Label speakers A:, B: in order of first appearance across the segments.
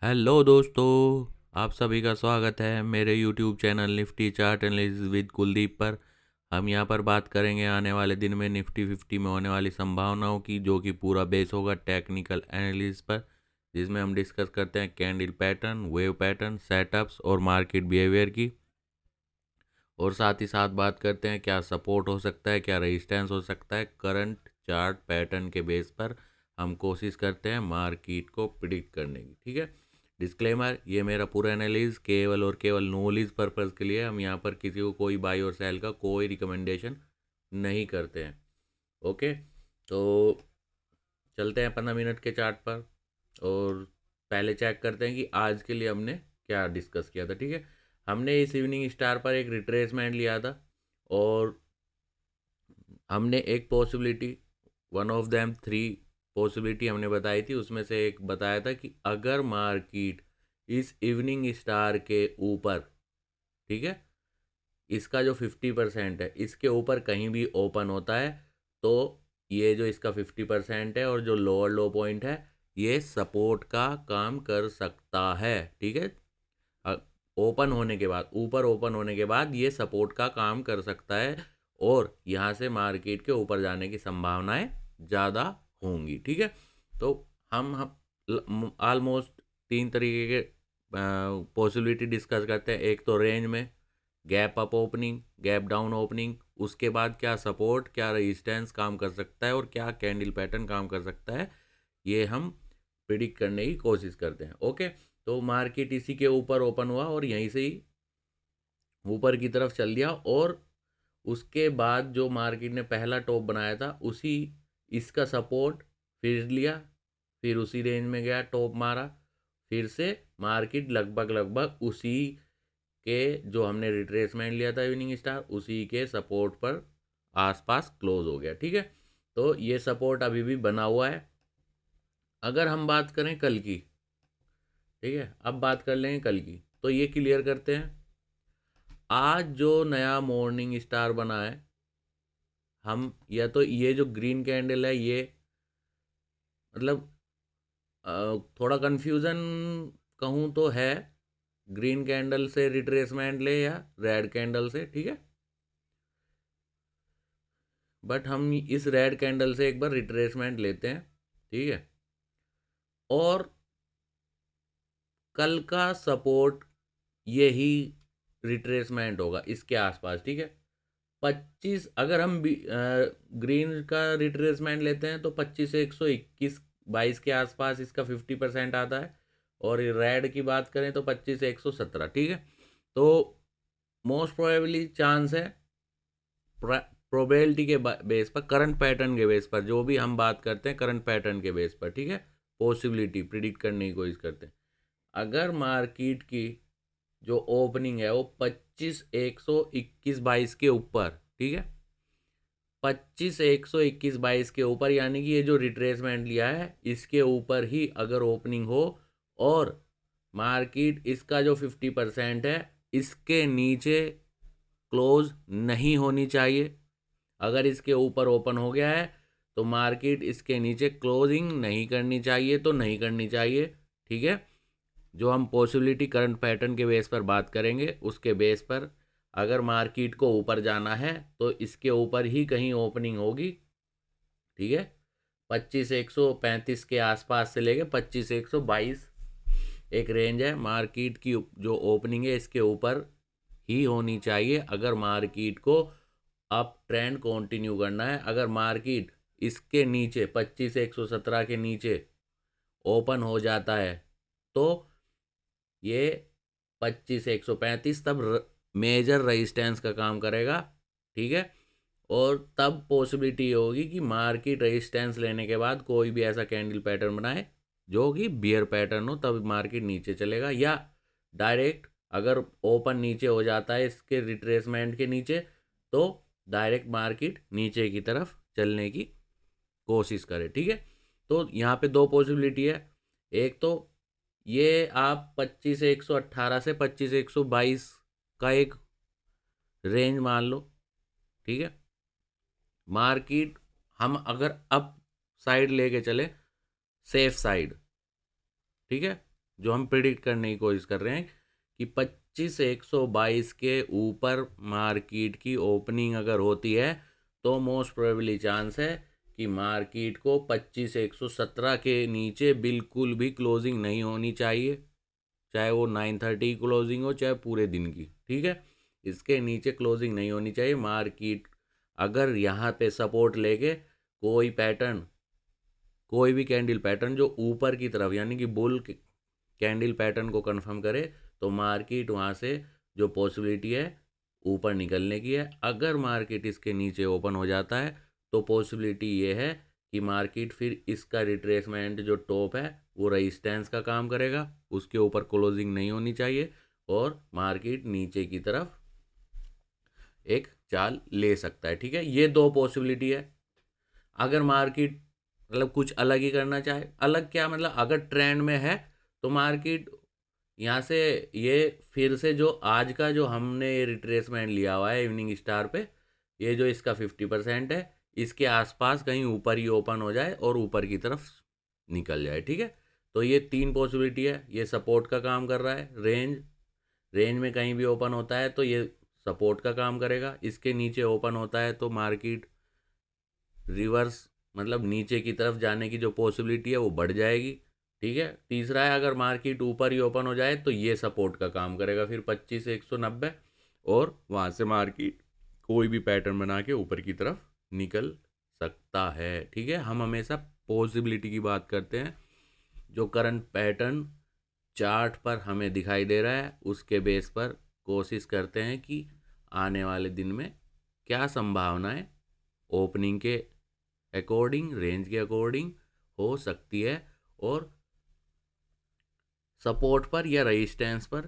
A: Hello दोस्तों, आप सभी का स्वागत है मेरे YouTube channel Nifty chart analysis with Kuldeep पर। हम यहां पर बात करेंगे आने वाले दिन में निफ्टी 50 में होने वाली संभावनाओं की, जो कि पूरा बेस होगा टेक्निकल एनालिसिस पर, जिसमें हम डिस्कस करते हैं candle pattern, wave pattern, setups और मार्केट बिहेवियर की। और साथ ही साथ बात करते हैं क्या सपोर्ट हो सकता है, क्या रेजिस्टेंस हो सकता है। करंट चार्ट पैटर्न के बेस पर हम कोशिश करते हैं मार्केट को प्रिडिक्ट करने की। ठीक है। डिस्क्लेमर, ये मेरा पूरा एनालिसिस केवल और केवल नॉलेज पर्पज़ के लिए। हम यहाँ पर किसी को कोई बाई और सेल का कोई रिकमेंडेशन नहीं करते हैं। ओके, तो चलते हैं 15 मिनट के चार्ट पर और पहले चेक करते हैं कि आज के लिए हमने क्या डिस्कस किया था। ठीक है। हमने इस इवनिंग स्टार पर एक रिट्रेसमेंट लिया था और हमने एक possibility, one of them three possibility हमने बताई थी, उसमें से एक बताया था कि अगर मार्केट इस इवनिंग स्टार के ऊपर, ठीक है, इसका जो 50% है इसके ऊपर कहीं भी ओपन होता है तो ये जो इसका 50% है और जो लोअर लो पॉइंट है ये सपोर्ट का काम कर सकता है। ठीक है। ओपन होने के बाद, ऊपर ओपन होने के बाद ये सपोर्ट का काम कर सकता है और यहाँ से मार्केट के ऊपर जाने की संभावनाएं ज़्यादा होंगी। ठीक है। तो हम ऑलमोस्ट तीन तरीके के पॉसिबिलिटी डिस्कस करते हैं। एक तो रेंज में gap up opening, gap down opening, उसके बाद क्या सपोर्ट, क्या रेजिस्टेंस काम कर सकता है और क्या कैंडल पैटर्न काम कर सकता है, ये हम प्रिडिक्ट करने की कोशिश करते हैं। ओके, तो मार्केट इसी के ऊपर ओपन हुआ और यहीं से ही ऊपर की तरफ चल दिया और उसके बाद जो मार्केट ने पहला टॉप बनाया था उसी, इसका सपोर्ट फिर लिया, फिर उसी रेंज में गया, टॉप मारा, फिर से मार्केट लगभग लगभग उसी के, जो हमने रिट्रेसमेंट लिया था इवनिंग स्टार, उसी के सपोर्ट पर आसपास क्लोज हो गया। ठीक है। तो ये सपोर्ट अभी भी बना हुआ है। अगर हम बात करें कल की, ठीक है, अब बात कर लेंगे कल की, तो ये क्लियर करते हैं। आज जो नया मॉर्निंग स्टार बना है, हम या तो ये जो ग्रीन कैंडल है ये, मतलब थोड़ा कंफ्यूजन कहूँ तो है, ग्रीन कैंडल से रिट्रेसमेंट ले या रेड कैंडल से। ठीक है, बट हम इस रेड कैंडल से एक बार रिट्रेसमेंट लेते हैं। ठीक है। और कल का सपोर्ट यही रिट्रेसमेंट होगा इसके आसपास। ठीक है। 25, अगर हम ग्रीन का रिट्रेसमेंट लेते हैं तो 25 से 121 22 के आसपास इसका 50% आता है और रेड की बात करें तो 25 से 117। ठीक है। तो मोस्ट प्रोबेबली चांस है, प्रोबेबिलिटी के बेस पर, करंट पैटर्न के बेस पर, जो भी हम बात करते हैं करंट पैटर्न के बेस पर, ठीक है, पॉसिबिलिटी प्रिडिक्ट करने की कोशिश करते हैं। अगर मार्केट की जो ओपनिंग है वो 25 121 22 के ऊपर, ठीक है, 25 121 22 के ऊपर, यानी कि ये जो रिट्रेसमेंट लिया है इसके ऊपर ही अगर ओपनिंग हो और मार्केट इसका जो 50% है इसके नीचे क्लोज नहीं होनी चाहिए। अगर इसके ऊपर ओपन हो गया है तो मार्केट इसके नीचे क्लोजिंग नहीं करनी चाहिए, तो नहीं करनी चाहिए। ठीक है। जो हम पॉसिबिलिटी करंट पैटर्न के बेस पर बात करेंगे उसके बेस पर, अगर मार्केट को ऊपर जाना है तो इसके ऊपर ही कहीं ओपनिंग होगी। ठीक है। 25 135 के आसपास से लेके 25 122 एक रेंज है, मार्केट की जो ओपनिंग है इसके ऊपर ही होनी चाहिए अगर मार्केट को अप ट्रेंड कंटिन्यू करना है। अगर मार्केट इसके नीचे 25 117 के नीचे ओपन हो जाता है तो ये 25 135 तब मेजर रेजिस्टेंस का काम करेगा। ठीक है। और तब पॉसिबिलिटी होगी कि मार्केट रेजिस्टेंस लेने के बाद कोई भी ऐसा कैंडल पैटर्न बनाए जो कि बियर पैटर्न हो, तब मार्केट नीचे चलेगा। या डायरेक्ट अगर ओपन नीचे हो जाता है इसके रिट्रेसमेंट के नीचे तो डायरेक्ट मार्केट नीचे की तरफ चलने की कोशिश करे। ठीक है। तो यहाँ पे दो पॉसिबिलिटी है। एक तो ये आप 25 118 से 25 122 का एक रेंज मान लो। ठीक है। मार्केट हम अगर अप साइड लेके चले, सेफ साइड, ठीक है, जो हम प्रिडिक्ट करने की कोशिश कर रहे हैं कि 25,122 के ऊपर मार्केट की ओपनिंग अगर होती है तो मोस्ट प्रोबेबली चांस है कि मार्केट को 25,117 के नीचे बिल्कुल भी क्लोजिंग नहीं होनी चाहिए, चाहे वो 9:30 क्लोजिंग हो चाहे पूरे दिन की, ठीक है। इसके नीचे क्लोजिंग नहीं होनी चाहिए। मार्केट अगर यहाँ पे सपोर्ट लेके कोई पैटर्न, कोई भी कैंडल पैटर्न जो ऊपर की तरफ यानी कि बुल कैंडल पैटर्न को कंफर्म करे तो मार्केट वहाँ से जो पॉसिबिलिटी है ऊपर निकलने की है। अगर मार्केट इसके नीचे ओपन हो जाता है तो पॉसिबिलिटी ये है कि मार्केट फिर इसका रिट्रेसमेंट जो टॉप है वो रेजिस्टेंस का काम करेगा, उसके ऊपर क्लोजिंग नहीं होनी चाहिए और मार्केट नीचे की तरफ एक चाल ले सकता है, ठीक है। ये दो पॉसिबिलिटी है। अगर मार्केट मतलब कुछ अलग ही करना चाहे, अलग क्या मतलब अगर ट्रेंड में है तो मार्केट यहाँ से ये फिर से जो आज का जो हमने ये रिट्रेसमेंट लिया हुआ है इवनिंग स्टार पे, ये जो इसका 50% है इसके आसपास कहीं ऊपर ही ओपन हो जाए और ऊपर की तरफ निकल जाए, ठीक है। तो ये तीन पॉसिबिलिटी है। ये सपोर्ट का काम कर रहा है, रेंज में कहीं भी ओपन होता है तो ये सपोर्ट का काम करेगा। इसके नीचे ओपन होता है तो मार्केट रिवर्स मतलब नीचे की तरफ जाने की जो पॉसिबिलिटी है वो बढ़ जाएगी, ठीक है। तीसरा है अगर मार्केट ऊपर ही ओपन हो जाए तो ये सपोर्ट का काम करेगा फिर 25,190 और वहाँ से मार्केट कोई भी पैटर्न बना के ऊपर की तरफ निकल सकता है, ठीक है। हम हमेशा पॉसिबिलिटी की बात करते हैं। जो करंट पैटर्न चार्ट पर हमें दिखाई दे रहा है उसके बेस पर कोशिश करते हैं कि आने वाले दिन में क्या संभावनाएं ओपनिंग के अकॉर्डिंग, रेंज के अकॉर्डिंग हो सकती है और सपोर्ट पर या रेजिस्टेंस पर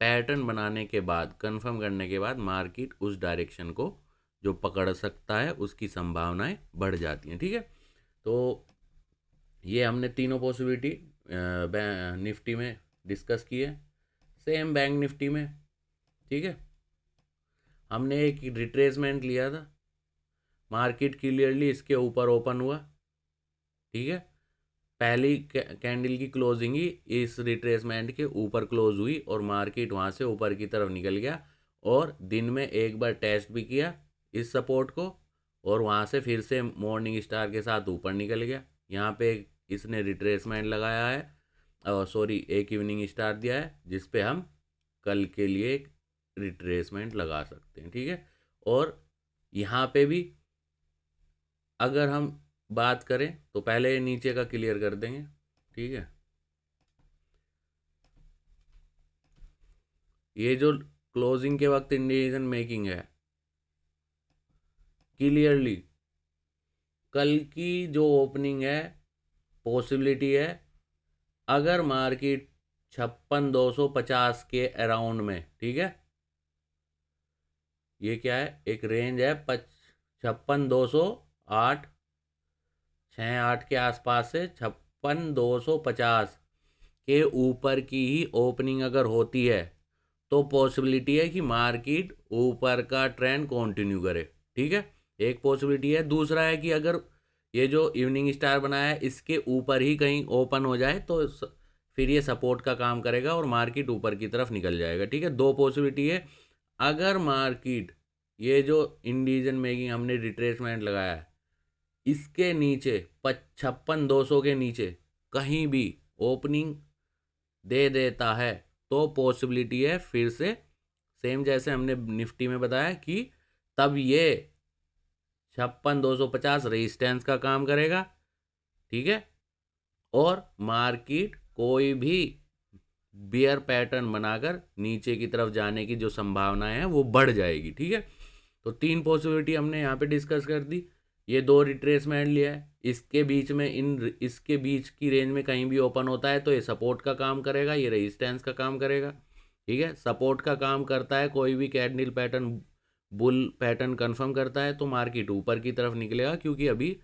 A: पैटर्न बनाने के बाद, कंफर्म करने के बाद मार्केट उस डायरेक्शन को जो पकड़ सकता है उसकी संभावनाएं बढ़ जाती हैं, ठीक है। तो ये हमने तीनों पॉसिबिलिटी निफ्टी में डिस्कस की है। सेम बैंक निफ्टी में, ठीक है, हमने एक रिट्रेसमेंट लिया था, मार्केट क्लियरली इसके ऊपर ओपन हुआ, ठीक है। पहली कैंडल की क्लोजिंग ही इस रिट्रेसमेंट के ऊपर क्लोज हुई और मार्केट वहाँ से ऊपर की तरफ निकल गया और दिन में एक बार टेस्ट भी किया इस सपोर्ट को और वहाँ से फिर से मॉर्निंग स्टार के साथ ऊपर निकल गया। यहाँ पे इसने रिट्रेसमेंट लगाया है, सॉरी एक इवनिंग स्टार दिया है जिस पे हम कल के लिए एक रिट्रेसमेंट लगा सकते हैं, ठीक है। और यहाँ पे भी अगर हम बात करें तो पहले नीचे का क्लियर कर देंगे, ठीक है। ये जो क्लोजिंग के वक्त इंडिसीजन मेकिंग है, क्लियरली कल की जो ओपनिंग है पॉसिबिलिटी है अगर मार्केट 56,250 के अराउंड में, ठीक है, ये क्या है एक रेंज है 56,208 68 के आसपास से 56,250 के ऊपर की ही ओपनिंग अगर होती है तो पॉसिबिलिटी है कि मार्केट ऊपर का ट्रेंड कंटिन्यू करे, ठीक है। एक पॉसिबिलिटी है। दूसरा है कि अगर ये जो इवनिंग स्टार बनाया है इसके ऊपर ही कहीं ओपन हो जाए तो फिर ये सपोर्ट का काम करेगा और मार्केट ऊपर की तरफ निकल जाएगा, ठीक है। दो पॉसिबिलिटी है। अगर मार्केट ये जो इंडिसीजन मेकिंग हमने रिट्रेसमेंट लगाया है इसके नीचे 56,200 के नीचे कहीं भी ओपनिंग दे देता है तो पॉसिबिलिटी है फिर से सेम जैसे हमने निफ्टी में बताया कि तब ये 56,250 रेजिस्टेंस का काम करेगा, ठीक है। और मार्केट कोई भी बियर पैटर्न बनाकर नीचे की तरफ जाने की जो संभावनाएं हैं वो बढ़ जाएगी, ठीक है। तो तीन पॉसिबिलिटी हमने यहाँ पे डिस्कस कर दी। ये दो रिट्रेसमेंट लिया है, इसके बीच में इसके बीच की रेंज में कहीं भी ओपन होता है तो ये सपोर्ट का काम करेगा, ये रेजिस्टेंस का काम करेगा, ठीक है। सपोर्ट का काम करता है कोई भी candle pattern, bull pattern confirm करता है तो मार्केट ऊपर की तरफ निकलेगा क्योंकि अभी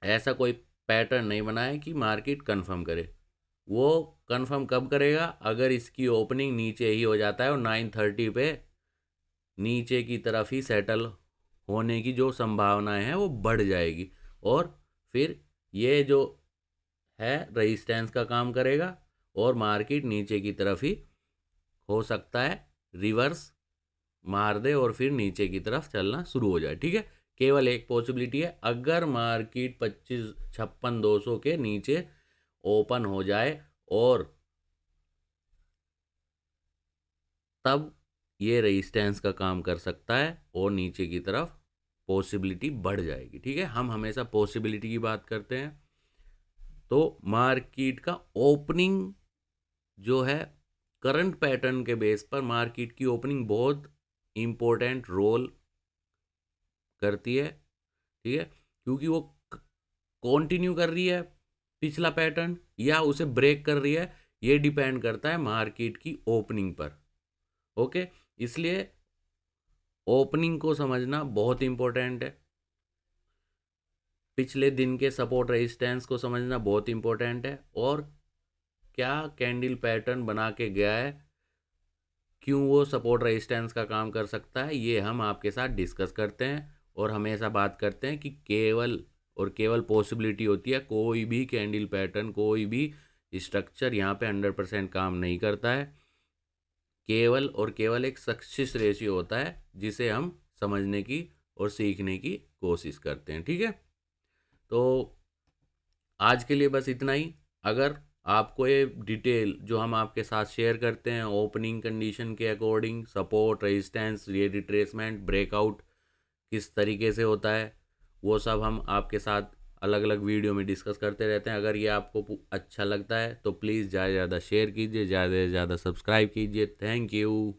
A: ऐसा कोई पैटर्न नहीं बना है कि मार्केट कंफर्म करे। वो कंफर्म कब करेगा अगर इसकी ओपनिंग नीचे ही हो जाता है और 9:30 पे नीचे की तरफ ही सेटल होने की जो संभावनाएं हैं वो बढ़ जाएगी और फिर ये जो है रेजिस्टेंस का काम करेगा और मार्केट नीचे की तरफ ही हो सकता है रिवर्स मार दे और फिर नीचे की तरफ चलना शुरू हो जाए। ठीक है, केवल एक पॉसिबिलिटी है, अगर मार्केट 25,56,200 के नीचे ओपन हो जाए और तब ये रेजिस्टेंस का काम कर सकता है और नीचे की तरफ पॉसिबिलिटी बढ़ जाएगी। ठीक है, हम हमेशा पॉसिबिलिटी की बात करते हैं। तो मार्केट का ओपनिंग जो है करंट पैटर्न के बेस पर मार्केट की ओपनिंग बहुत इम्पोर्टेंट रोल करती है। ठीक है, क्योंकि वो कंटिन्यू कर रही है पिछला पैटर्न या उसे ब्रेक कर रही है, ये डिपेंड करता है मार्केट की ओपनिंग पर। ओके, इसलिए ओपनिंग को समझना बहुत इंपॉर्टेंट है, पिछले दिन के सपोर्ट रेजिस्टेंस को समझना बहुत इंपॉर्टेंट है, और क्या कैंडल पैटर्न बना के गया है, क्यों वो सपोर्ट रेजिस्टेंस का काम कर सकता है, ये हम आपके साथ डिस्कस करते हैं। और हमेशा बात करते हैं कि केवल और केवल पॉसिबिलिटी होती है, कोई भी कैंडल पैटर्न, कोई भी स्ट्रक्चर यहाँ पे 100% काम नहीं करता है। केवल और केवल एक सक्सेस रेशियो होता है जिसे हम समझने की और सीखने की कोशिश करते हैं। ठीक है, तो आज के लिए बस इतना ही। अगर आपको ये डिटेल जो हम आपके साथ शेयर करते हैं ओपनिंग कंडीशन के अकॉर्डिंग, सपोर्ट रेजिस्टेंस, ये रिट्रेसमेंट, ब्रेकआउट किस तरीके से होता है, वो सब हम आपके साथ अलग अलग वीडियो में डिस्कस करते रहते हैं। अगर ये आपको अच्छा लगता है तो प्लीज़ ज़्यादा से ज़्यादा शेयर कीजिए, ज़्यादा से ज़्यादा सब्सक्राइब कीजिए। Thank you.